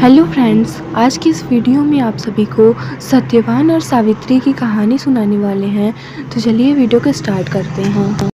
Hello friends, आज की इस वीडियो में आप सभी को सत्यवान और सावित्री की कहानी सुनाने वाले हैं। तो चलिए वीडियो को स्टार्ट करते हैं।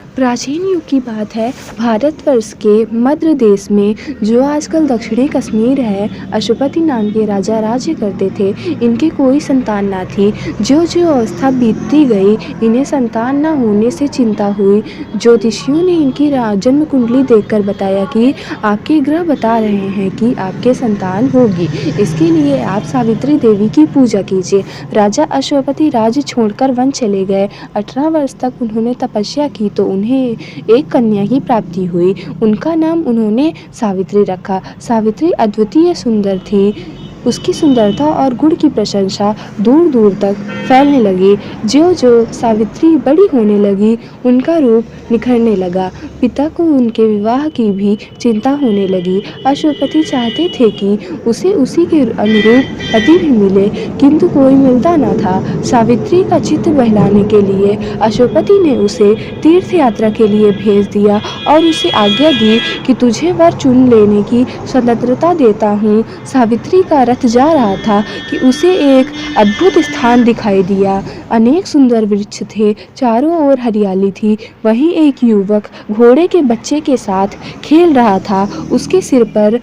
प्राचीन युग की बात है। भारतवर्ष के मध्य देश में, जो आजकल दक्षिणी कश्मीर है, अशुपति नाम के राजा राज्य करते थे। इनके कोई संतान ना थी। जो जो अवस्था बीतती गई, इन्हें संतान न होने से चिंता हुई। ज्योतिषियों ने इनकी जन्म कुंडली देखकर बताया कि आपके ग्रह बता रहे हैं कि आपके संतान होगी। इसके लिए आप सावित्री देवी की पूजा कीजिए। राजा अश्वपति राज्य छोड़कर वन चले गए। 18 वर्ष तक उन्होंने तपस्या की तो उन्हें एक कन्या की प्राप्ति हुई। उनका नाम उन्होंने सावित्री रखा। सावित्री अद्वितीय सुंदर थी। उसकी सुंदरता और गुण की प्रशंसा दूर दूर तक फैलने लगी। जो जो सावित्री बड़ी होने लगी, उनका रूप निखरने लगा। पिता को उनके विवाह की भी चिंता होने लगी। अश्वपति चाहते थे कि उसे उसी के अनुरूप पति भी मिले, किंतु कोई मिलता न था। सावित्री का चित्त बहलाने के लिए अश्वपति ने उसे तीर्थ यात्रा के लिए भेज दिया और उसे आज्ञा दी कि तुझे वर चुन लेने की स्वतंत्रता देता हूँ। सावित्री का रथ जा रहा था कि उसे एक अद्भुत स्थान दिखाई दिया। अनेक सुंदर वृक्ष थे, चारों ओर हरियाली थी। वहीं एक युवक घोड़े के बच्चे के साथ खेल रहा था। उसके सिर पर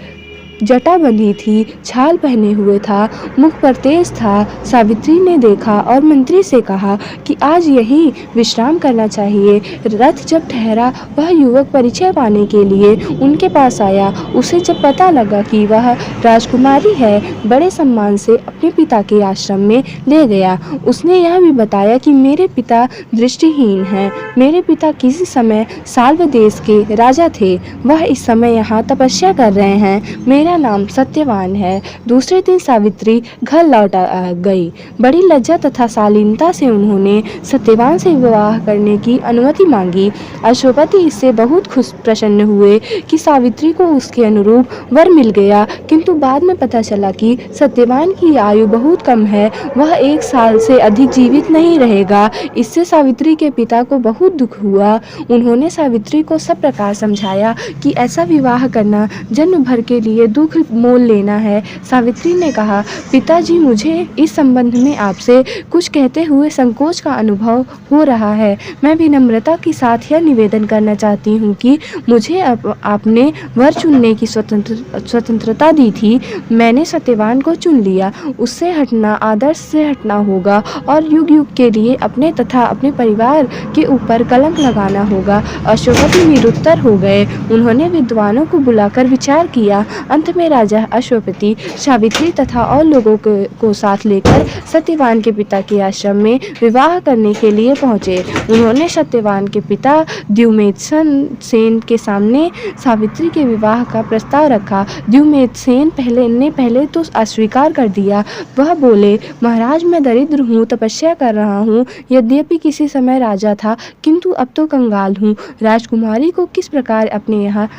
जटा बंधी थी, छाल पहने हुए था, मुख पर तेज था। सावित्री ने देखा और मंत्री से कहा कि आज यहीं विश्राम करना चाहिए। रथ जब ठहरा, वह युवक परिचय पाने के लिए उनके पास आया। उसे जब पता लगा कि वह राजकुमारी है, बड़े सम्मान से अपने पिता के आश्रम में ले गया। उसने यह भी बताया कि मेरे पिता दृष्टिहीन हैं। मेरे पिता किसी समय साल्व देश के राजा थे। वह इस समय यहाँ तपस्या कर रहे हैं। मेरा नाम सत्यवान है। दूसरे दिन सावित्री घर लौट गई। बड़ी लज्जा तथा शालीनता से उन्होंने सत्यवान से विवाह करने की अनुमति मांगी। अश्वपति इससे बहुत प्रसन्न हुए कि सावित्री को उसके अनुरूप वर मिल गया, किंतु बाद में पता चला कि सत्यवान की आयु बहुत कम है। वह 1 साल से अधिक जीवित नहीं रहेगा। इससे सावित्री के पिता को बहुत दुख हुआ। उन्होंने सावित्री को सब प्रकार समझाया कि ऐसा विवाह करना जन्म भर के लिए दुख मोल लेना है। सावित्री ने कहा, पिताजी, मुझे इस संबंध में आपसे कुछ कहते हुए संकोच का अनुभव हो रहा है। मैं विनम्रता के साथ यह निवेदन करना चाहती हूँ कि मुझे आपने वर चुनने की स्वतंत्रता दी थी। मैंने सत्यवान को चुन लिया। उससे हटना आदर्श से हटना होगा और युग युग के लिए अपने तथा अपने परिवार के ऊपर कलंक लगाना होगा। अश्वपति निरुत्तर हो गए। उन्होंने विद्वानों को बुलाकर विचार किया। अंत में राजा अश्वपति सावित्री तथा और लोगों को साथ लेकर सत्यवान के पिता के आश्रम में विवाह करने के लिए पहुंचे। उन्होंने सत्यवान के पिता द्युमेध सेन के सामने सावित्री के विवाह का प्रस्ताव रखा। द्युमेध सेन पहले तो अस्वीकार कर दिया। वह बोले, महाराज, मैं दरिद्र हूँ, तपस्या कर रहा हूँ। यद्यपि किसी समय राजा था, किंतु अब तो कंगाल हूँ। राजकुमारी को किस प्रकार अपने यहाँ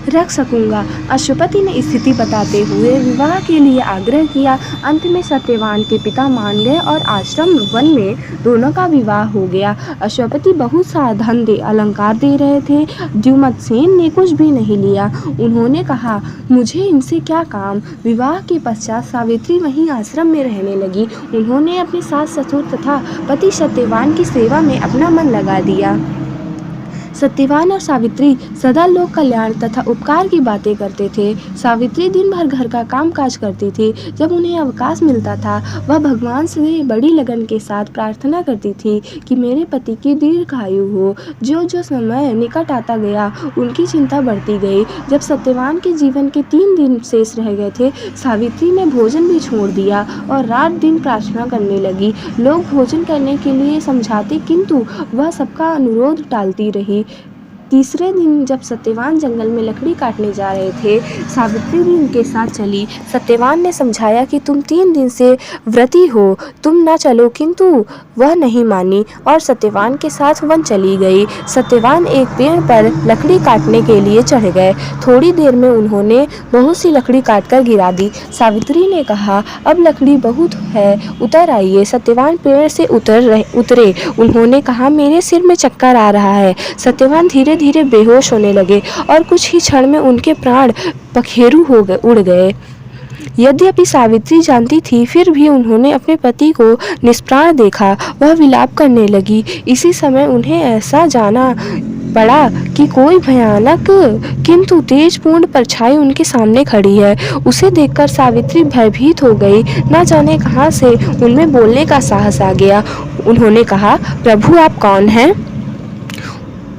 रख सकूंगा। अश्वपति ने स्थिति बताते हुए विवाह के लिए आग्रह किया। अंत में सत्यवान के पिता मान गए और आश्रम वन में दोनों का विवाह हो गया। अश्वपति बहुत सा धन अलंकार दे रहे थे। द्युमत सेन ने कुछ भी नहीं लिया। उन्होंने कहा, मुझे इनसे क्या काम। विवाह के पश्चात सावित्री वहीं आश्रम में रहने लगी। उन्होंने अपने सास ससुर तथा पति सत्यवान की सेवा में अपना मन लगा दिया। सत्यवान और सावित्री सदा लोक कल्याण तथा उपकार की बातें करते थे। सावित्री दिन भर घर का काम काज करती थी। जब उन्हें अवकाश मिलता था, वह भगवान से बड़ी लगन के साथ प्रार्थना करती थी कि मेरे पति की दीर्घायु हो। जो जो समय निकट आता गया, उनकी चिंता बढ़ती गई। जब सत्यवान के जीवन के 3 दिन शेष रह गए थे, सावित्री ने भोजन भी छोड़ दिया और रात दिन प्रार्थना करने लगी। लोग भोजन करने के लिए समझाते, किंतु वह सबका अनुरोध टालती रही। तीसरे दिन जब सत्यवान जंगल में लकड़ी काटने जा रहे थे, सावित्री भी उनके साथ चली। सत्यवान ने समझाया कि तुम 3 दिन से व्रती हो, तुम ना चलो, किंतु वह नहीं मानी और सत्यवान के साथ वन चली गई। सत्यवान एक पेड़ पर लकड़ी काटने के लिए चढ़ गए। थोड़ी देर में उन्होंने बहुत सी लकड़ी काटकर गिरा दी। सावित्री ने कहा, अब लकड़ी बहुत है, उतर आइए। सत्यवान पेड़ से उतरे। उन्होंने कहा, मेरे सिर में चक्कर आ रहा है। सत्यवान धीरे धीरे बेहोश होने लगे और कुछ ही क्षण में उनके प्राण पखेरु उड़ गए। यद्यपि सावित्री जानती थी, फिर भी उन्होंने अपने पति को निष्प्राण देखा। वह विलाप करने लगी। इसी समय उन्हें ऐसा जाना पड़ा कि कोई भयानक किंतु तेजपूर्ण परछाई उनके सामने खड़ी है। उसे देखकर सावित्री भयभीत हो गई। न जाने कहां से उनमें बोलने का साहस आ गया। उन्होंने कहा, प्रभु आप कौन हैं?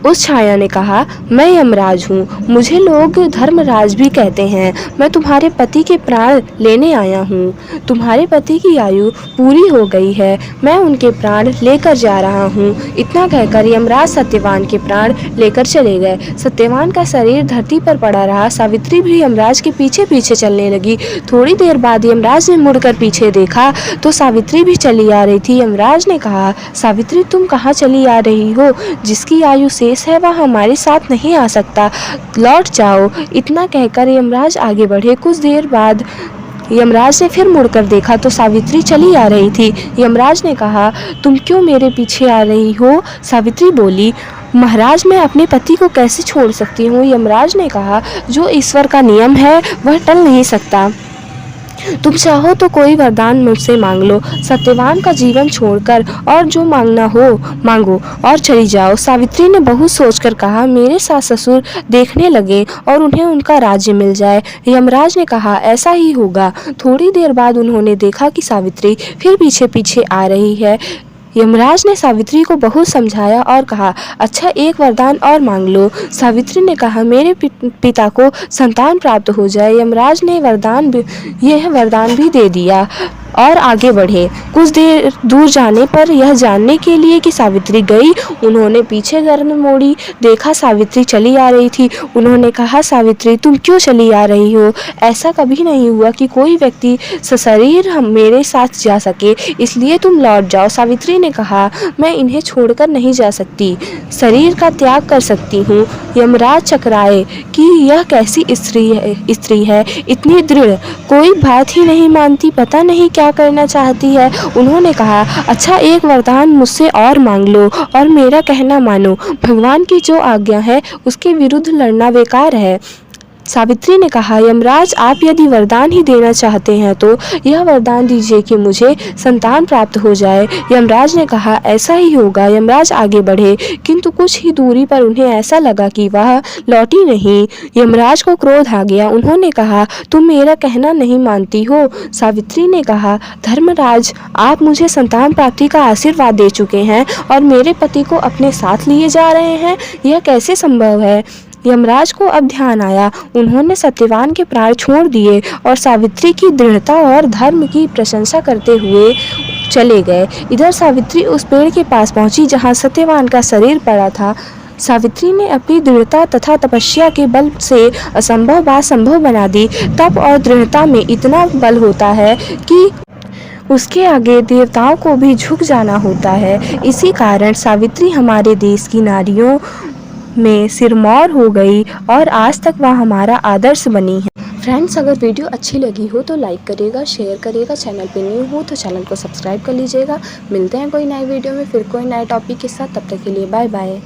उस छाया ने कहा, मैं यमराज हूँ। मुझे लोग धर्मराज भी कहते हैं। मैं तुम्हारे पति के प्राण लेने आया हूँ। तुम्हारे पति की आयु पूरी हो गई है। मैं उनके प्राण लेकर जा रहा हूँ। इतना कहकर यमराज सत्यवान के प्राण लेकर चले गए। सत्यवान का शरीर धरती पर पड़ा रहा। सावित्री भी यमराज के पीछे पीछे चलने लगी। थोड़ी देर बाद यमराज ने मुड़कर पीछे देखा तो सावित्री भी चली आ रही थी। यमराज ने कहा, सावित्री तुम कहाँ चली आ रही हो? जिसकी आयु शेष है वह हमारे साथ नहीं आ सकता, लौट जाओ। इतना कहकर यमराज आगे बढ़े। कुछ देर बाद यमराज ने फिर मुड़कर देखा तो सावित्री चली आ रही थी। यमराज ने कहा, तुम क्यों मेरे पीछे आ रही हो? सावित्री बोली, महाराज मैं अपने पति को कैसे छोड़ सकती हूँ? यमराज ने कहा, जो ईश्वर का नियम है वह टल नहीं सकता। तुम चाहो तो कोई वरदान मुझसे मांग लो, सत्यवान का जीवन छोड़कर, और जो मांगना हो मांगो और चली जाओ। सावित्री ने बहुत सोचकर कहा, मेरे सास ससुर देखने लगे और उन्हें उनका राज्य मिल जाए। यमराज ने कहा, ऐसा ही होगा। थोड़ी देर बाद उन्होंने देखा कि सावित्री फिर पीछे पीछे आ रही है। यमराज ने सावित्री को बहुत समझाया और कहा, अच्छा एक वरदान और मांग लो। सावित्री ने कहा, मेरे पिता को संतान प्राप्त हो जाए। यमराज ने यह वरदान भी दे दिया और आगे बढ़े। कुछ देर दूर जाने पर यह जानने के लिए कि सावित्री गई, उन्होंने पीछे गर्दन मोड़ी। देखा सावित्री चली आ रही थी। उन्होंने कहा, सावित्री तुम क्यों चली आ रही हो? ऐसा कभी नहीं हुआ कि कोई व्यक्ति सशरीर मेरे साथ जा सके, इसलिए तुम लौट जाओ। सावित्री ने कहा, मैं इन्हें छोड़कर नहीं जा सकती, शरीर का त्याग कर सकती हूँ। यमराज चकराए कि यह कैसी स्त्री है इतनी दृढ़, कोई बात ही नहीं मानती, पता नहीं क्या करना चाहती है। उन्होंने कहा, अच्छा एक वरदान मुझसे और मांग लो और मेरा कहना मानो। भगवान की जो आज्ञा है उसके विरुद्ध लड़ना बेकार है। सावित्री ने कहा, यमराज आप यदि वरदान ही देना चाहते हैं तो यह वरदान दीजिए कि मुझे संतान प्राप्त हो जाए। यमराज ने कहा, ऐसा ही होगा। यमराज आगे बढ़े, किंतु कुछ ही दूरी पर उन्हें ऐसा लगा कि वह लौटी नहीं। यमराज को क्रोध आ गया। उन्होंने कहा, तुम मेरा कहना नहीं मानती हो। सावित्री ने कहा, धर्मराज आप मुझे संतान प्राप्ति का आशीर्वाद दे चुके हैं और मेरे पति को अपने साथ लिए जा रहे हैं, यह कैसे संभव है? यमराज को अब ध्यान आया। उन्होंने सत्यवान के प्राण छोड़ दिए और सावित्री की दृढ़ता और धर्म की प्रशंसा करते हुए चले गए। इधर सावित्री उस पेड़ के पास पहुंची जहां सत्यवान का शरीर पड़ा था। सावित्री ने अपनी दृढ़ता तथा तपस्या के बल से असंभव बात संभव बना दी। तप और दृढ़ता में इतना बल होता है कि उसके आगे देवताओं को भी झुक जाना होता है। इसी कारण सावित्री हमारे देश की नारियों में सिरमौर हो गई और आज तक वह हमारा आदर्श बनी है। फ्रेंड्स, अगर वीडियो अच्छी लगी हो तो लाइक करिएगा, शेयर करिएगा, चैनल पे न्यू हो तो चैनल को सब्सक्राइब कर लीजिएगा। मिलते हैं कोई नए वीडियो में फिर कोई नए टॉपिक के साथ। तब तक के लिए बाय बाय।